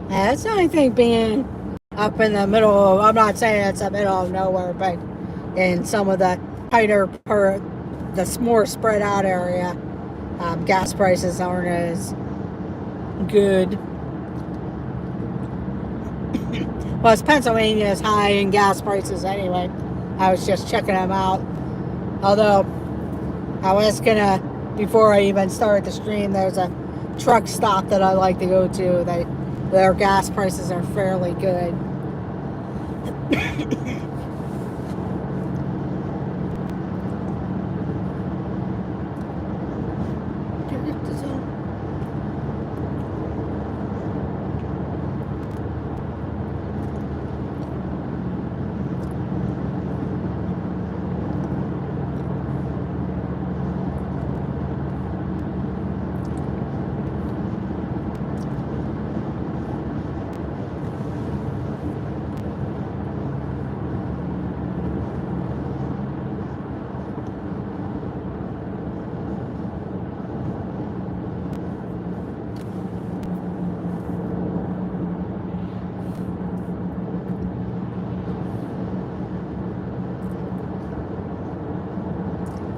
Yeah, that's the only thing being up in the middle of, I'm not saying it's the middle of nowhere, but in some of the tighter part, the more spread out area, gas prices aren't as good. Plus, Pennsylvania is high in gas prices anyway. I was just checking them out. Although, I was gonna, before I even started the stream, there's a truck stop that I like to go to. Their gas prices are fairly good.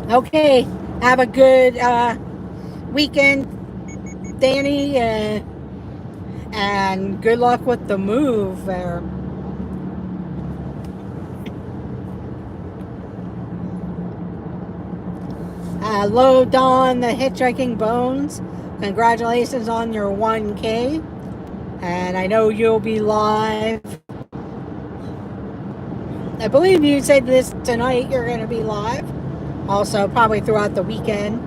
Okay, have a good weekend, Danny, and good luck with the move there. Hello, Dawn, the Hitchhiking Bones. Congratulations on your 1K. And I know you'll be live I believe you said this tonight you're going to be live. Also, probably throughout the weekend.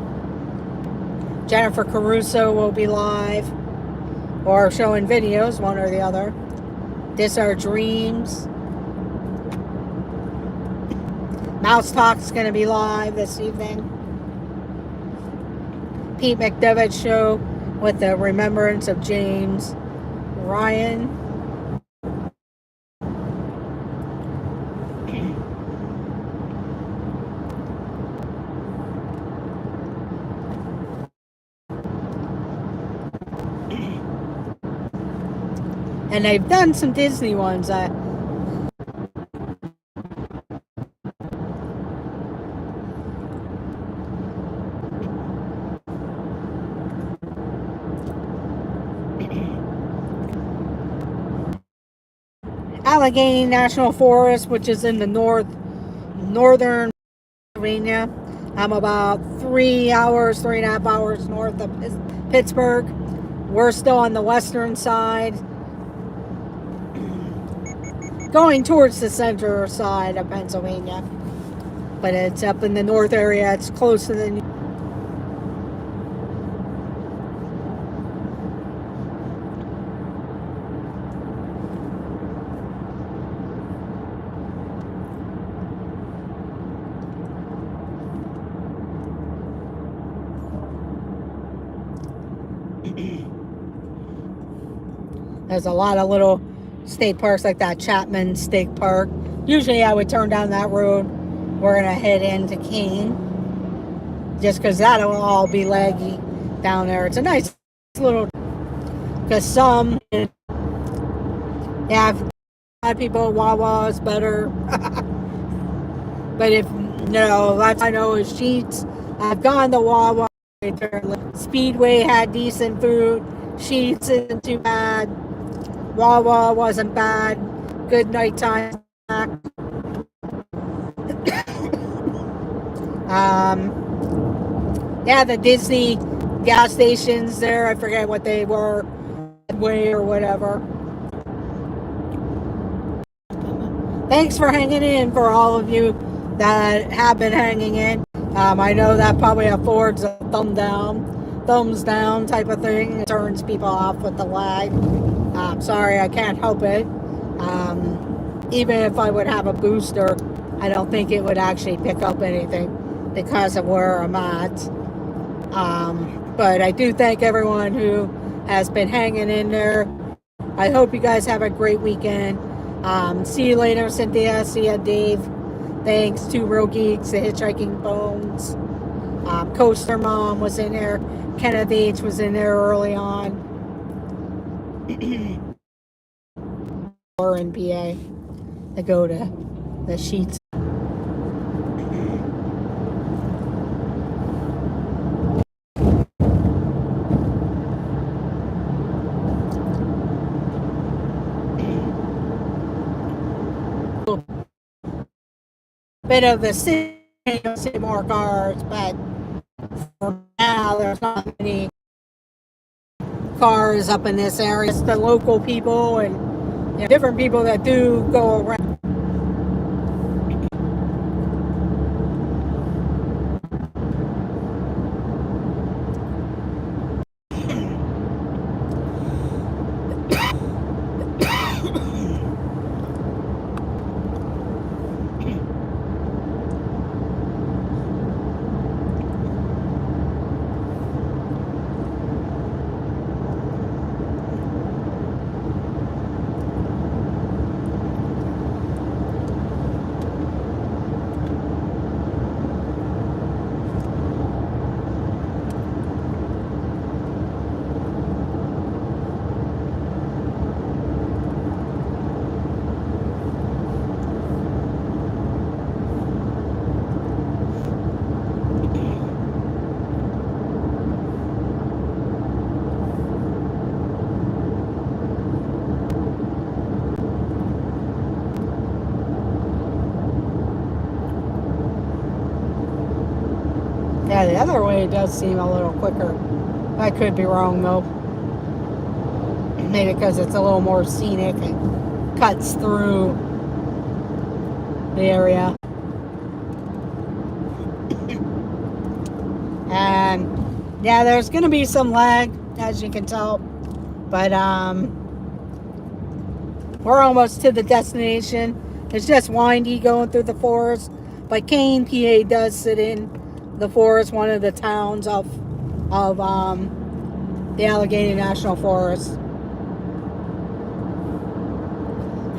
Jennifer Caruso will be live or showing videos, one or the other. This Our Dreams. Mouse Talk's going to be live this evening. Pete McDevitt show with the remembrance of James Ryan. And they've done some Disney ones. Allegheny National Forest, which is in the northern Pennsylvania. I'm about 3.5 hours north of Pittsburgh. We're still on the western side, going towards the center side of Pennsylvania. But it's up in the north area. It's close to the There's a lot of little state parks like that Chapman State Park. Usually I would turn down that road. We're going to head into Keene. Just because that'll all be leggy down there. It's a nice little... Because some... Yeah, a lot of people, Wawa is better. But if... No, that's I know is Sheetz. I've gone to Wawa. Speedway had decent food. Sheetz isn't too bad. Wawa wasn't bad. Good nighttime snack. Yeah, the Disney gas stations there. I forget what they were. Way or whatever. Thanks for hanging in for all of you that have been hanging in. I know that probably affords a thumbs down type of thing. It turns people off with the lag. Sorry, I can't help it. Even if I would have a booster, I don't think it would actually pick up anything because of where I'm at. But I do thank everyone who has been hanging in there. I hope you guys have a great weekend. See you later, Cynthia. See ya, Dave. Thanks to Real Geeks, the Hitchhiking Bones. Coaster Mom was in there. Kenneth H was in there early on. Or in PA. They go to the Sheetz. Bit of the city, see more cars, but for now there's not many cars up in this area. It's the local people and different people that do go around. Yeah, the other way does seem a little quicker. I could be wrong though. Maybe because it's a little more scenic and cuts through the area. And yeah, there's going to be some lag, as you can tell. But we're almost to the destination. It's just windy going through the forest. But Kane, PA does sit in the forest, one of the towns of the Allegheny National Forest.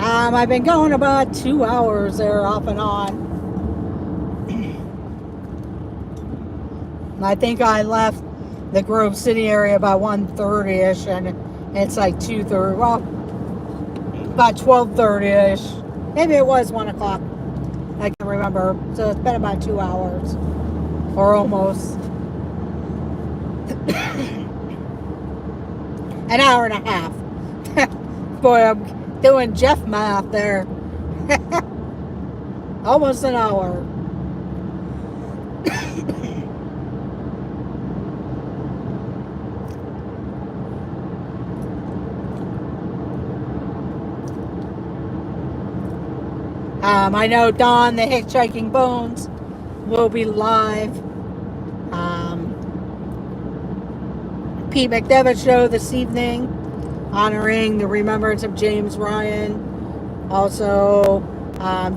I've been going about 2 hours there off and on. I think I left the Grove City area about 1:30ish, and it's like 2:30. Well, about 12:30ish. Maybe it was 1 o'clock. I can't remember. So it's been about 2 hours, or almost. An hour and a half. Boy, I'm doing Jeff math there. Almost an hour. I know Don, the Hitchhiking Bones, will be live. Pete McDevitt show this evening, honoring the remembrance of James Ryan. Also,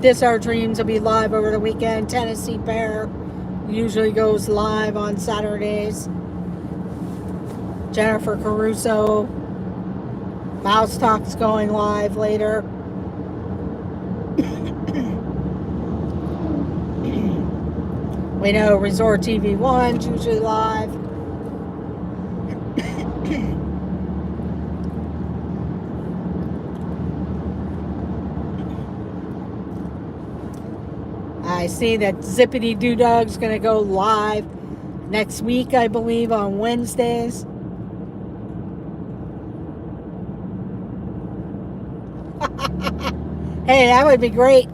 This Our Dreams will be live over the weekend. Tennessee Bear usually goes live on Saturdays. Jennifer Caruso, Mouse Talk's going live later. We know Resort TV 1's usually live. I see that Zippity Doo Dog's going to go live next week, I believe, on Wednesdays. Hey, that would be great.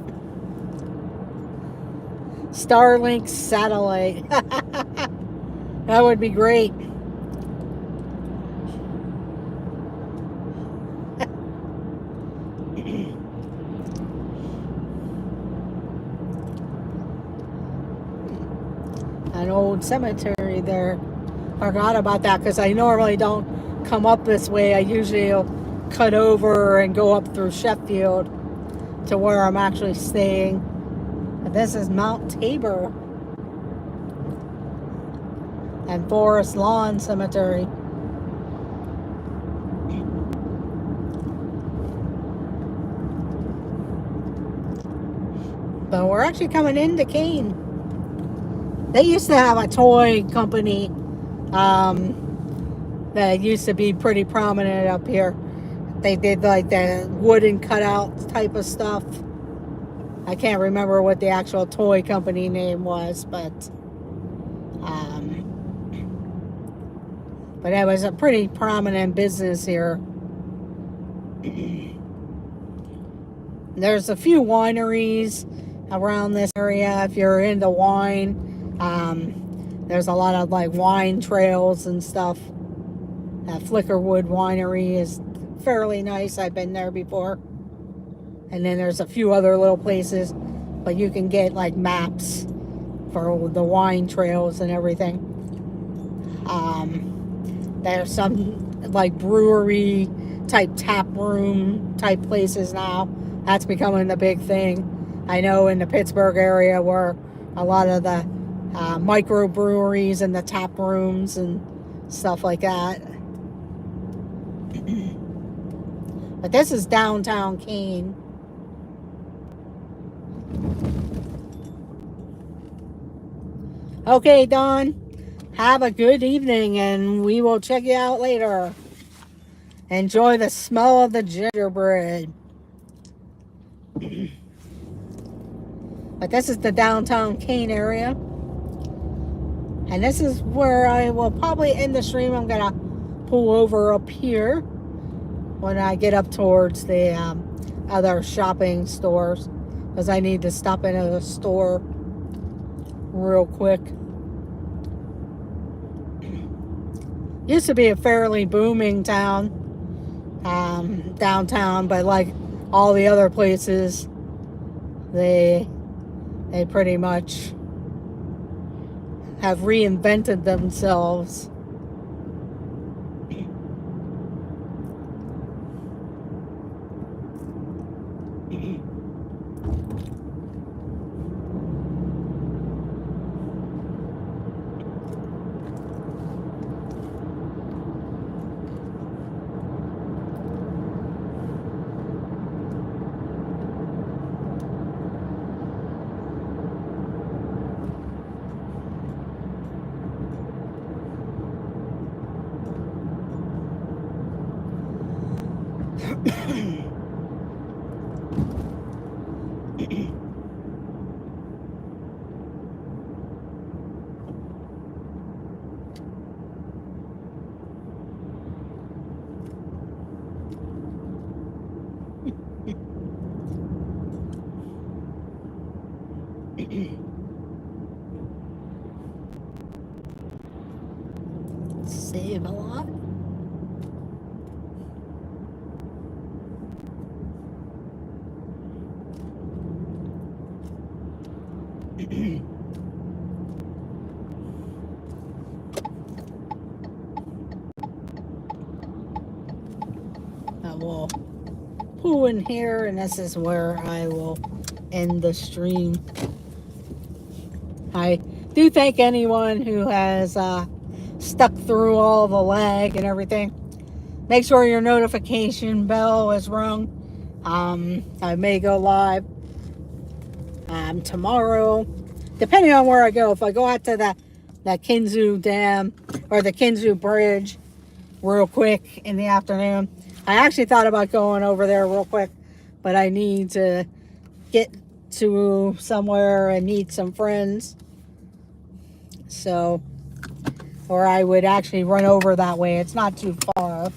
Starlink satellite. That would be great. An old cemetery there. Forgot about that because I normally don't come up this way. I usually cut over and go up through Sheffield to where I'm actually staying. This is Mount Tabor and Forest Lawn Cemetery. But we're actually coming into Kane. They used to have a toy company that used to be pretty prominent up here. They did like the wooden cutout type of stuff. I can't remember what the actual toy company name was, but it was a pretty prominent business here. There's a few wineries around this area if you're into wine. There's a lot of like wine trails and stuff. Flickerwood Winery is fairly nice. I've been there before. And then there's a few other little places, but you can get like maps for the wine trails and everything. There's some like brewery type tap room type places now. That's becoming the big thing. I know in the Pittsburgh area where a lot of the microbreweries and the tap rooms and stuff like that. But this is downtown Kane. Okay, Don, have a good evening and we will check you out later. Enjoy the smell of the gingerbread. But this is the downtown Kane area. And this is where I will probably end the stream. I'm going to pull over up here when I get up towards the other shopping stores. Because I need to stop into the store real quick. Used to be a fairly booming town, downtown, but like all the other places, they They pretty much have reinvented themselves. Save a lot. I will pull in here, and this is where I will end the stream. I do thank anyone who has stuck through all the lag and everything. Make sure your notification bell is rung. I may go live tomorrow, depending on where I go. If I go out to the Kinzu Dam or the Kinzu Bridge real quick in the afternoon, I actually thought about going over there real quick, but I need to get to somewhere and meet some friends. So, or I would actually run over that way. It's not too far.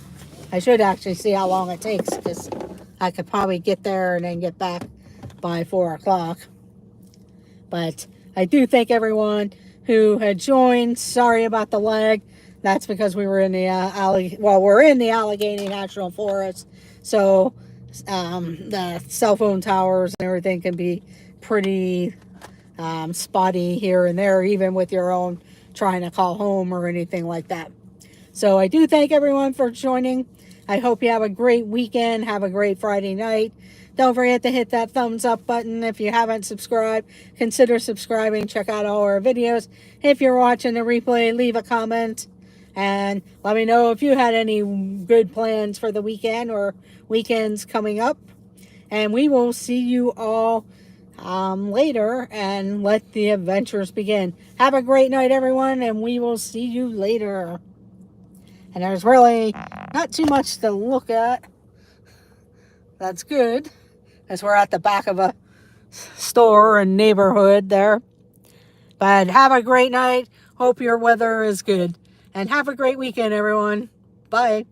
I should actually see how long it takes, because I could probably get there and then get back by 4 o'clock. But I do thank everyone who had joined. Sorry about the lag. That's because we were in the we're in the Allegheny National Forest. So the cell phone towers and everything can be pretty spotty here and there, even with your own trying to call home or anything like that. So I do thank everyone for joining. I hope you have a great weekend. Have a great Friday night. Don't forget to hit that thumbs up button. If you haven't subscribed, consider subscribing. Check out all our videos. If you're watching the replay, leave a comment and let me know if you had any good plans for the weekend or weekends coming up. And we will see you all later, and let the adventures begin. Have a great night, everyone, and we will see you later. And there's really not too much to look at. That's good, as we're at the back of a store and neighborhood there. But have a great night. Hope your weather is good. And have a great weekend, everyone. Bye.